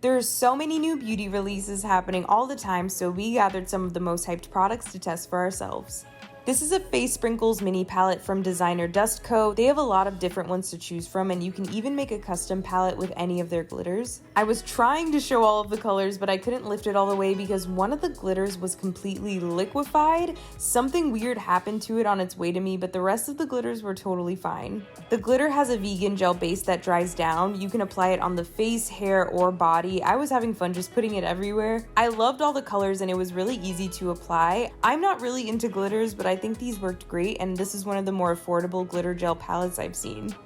There are so many new beauty releases happening all the time, so we gathered some of the most hyped products to test for ourselves. This is a Face Sprinkles mini palette from designer Dust Co. They have a lot of different ones to choose from, and you can even make a custom palette with any of their glitters. I was trying to show all of the colors, but I couldn't lift it all the way because one of the glitters was completely liquefied. Something weird happened to it on its way to me, but the rest of the glitters were totally fine. The glitter has a vegan gel base that dries down. You can apply it on the face, hair, or body. I was having fun just putting it everywhere. I loved all the colors and it was really easy to apply. I'm not really into glitters, but I think these worked great, and this is one of the more affordable glitter gel palettes I've seen.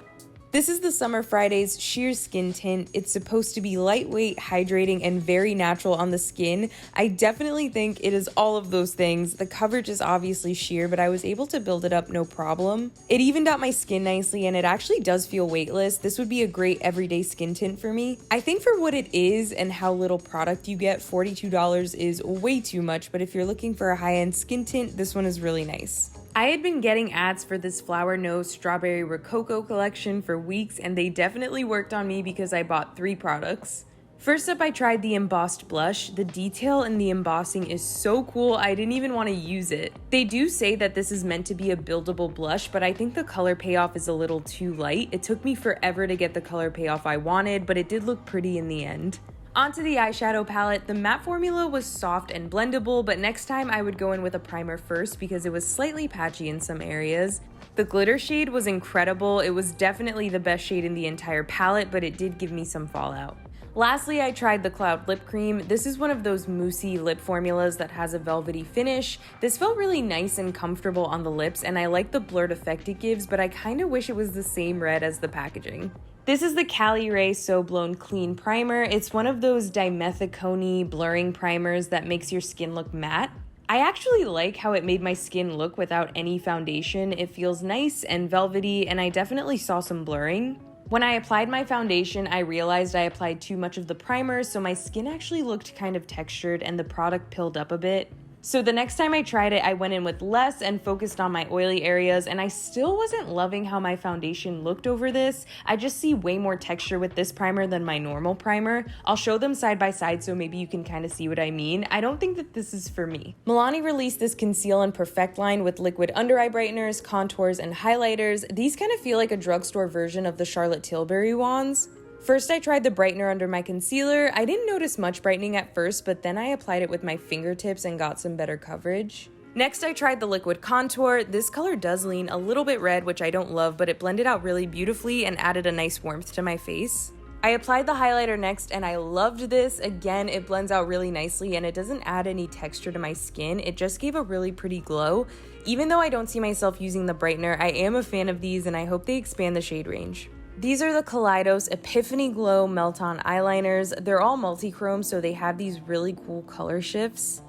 This is the Summer Fridays Sheer Skin Tint. It's supposed to be lightweight, hydrating, and very natural on the skin. I definitely think it is all of those things. The coverage is obviously sheer, but I was able to build it up no problem. It evened out my skin nicely, and it actually does feel weightless. This would be a great everyday skin tint for me. I think for what it is and how little product you get, $42 is way too much, but if you're looking for a high-end skin tint, this one is really nice. I had been getting ads for this Flower Nose Strawberry Rococo collection for weeks, and they definitely worked on me because I bought 3 products. First up, I tried the Embossed blush. The detail in the embossing is so cool, I didn't even want to use it. They do say that this is meant to be a buildable blush, but I think the color payoff is a little too light. It took me forever to get the color payoff I wanted, but it did look pretty in the end. Onto the eyeshadow palette. The matte formula was soft and blendable, but next time I would go in with a primer first because it was slightly patchy in some areas. The glitter shade was incredible. It was definitely the best shade in the entire palette, but it did give me some fallout. Lastly, I tried the Cloud Lip Cream. This is one of those moussey lip formulas that has a velvety finish. This felt really nice and comfortable on the lips, and I like the blurred effect it gives, but I kind of wish it was the same red as the packaging. This is the Caliray So Blown Clean Primer. It's one of those dimethicone blurring primers that makes your skin look matte. I actually like how it made my skin look without any foundation. It feels nice and velvety, and I definitely saw some blurring. When I applied my foundation, I realized I applied too much of the primer, so my skin actually looked kind of textured and the product pilled up a bit. So the next time I tried it, I went in with less and focused on my oily areas, and I still wasn't loving how my foundation looked over this. I just see way more texture with this primer than my normal primer. I'll show them side by side so maybe you can kind of see what I mean. I don't think that this is for me. Milani released this Conceal and Perfect line with liquid under eye brighteners, contours, and highlighters. These kind of feel like a drugstore version of the Charlotte Tilbury wands. First, I tried the brightener under my concealer. I didn't notice much brightening at first, but then I applied it with my fingertips and got some better coverage. Next, I tried the liquid contour. This color does lean a little bit red, which I don't love, but it blended out really beautifully and added a nice warmth to my face. I applied the highlighter next, and I loved this. Again, it blends out really nicely, and it doesn't add any texture to my skin. It just gave a really pretty glow. Even though I don't see myself using the brightener, I am a fan of these, and I hope they expand the shade range. These are the Kaleidos Epiphany Glow Melt-On Eyeliners. They're all multi-chrome, so they have these really cool color shifts.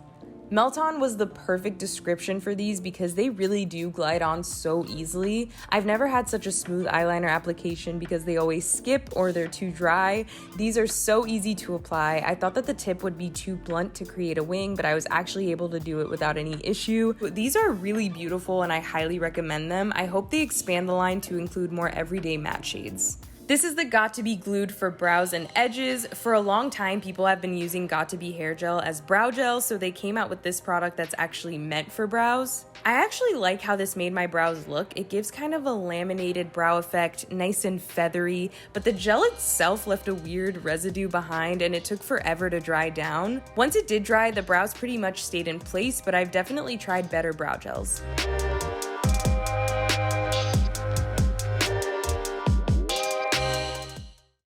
Melt-On was the perfect description for these because they really do glide on so easily. I've never had such a smooth eyeliner application because they always skip or they're too dry. These are so easy to apply. I thought that the tip would be too blunt to create a wing, but I was actually able to do it without any issue. These are really beautiful and I highly recommend them. I hope they expand the line to include more everyday matte shades. This is the Got To Be Glued for brows and edges. For a long time, people have been using Got To Be hair gel as brow gel, so they came out with this product that's actually meant for brows. I actually like how this made my brows look. It gives kind of a laminated brow effect, nice and feathery, but the gel itself left a weird residue behind and it took forever to dry down. Once it did dry, the brows pretty much stayed in place, but I've definitely tried better brow gels.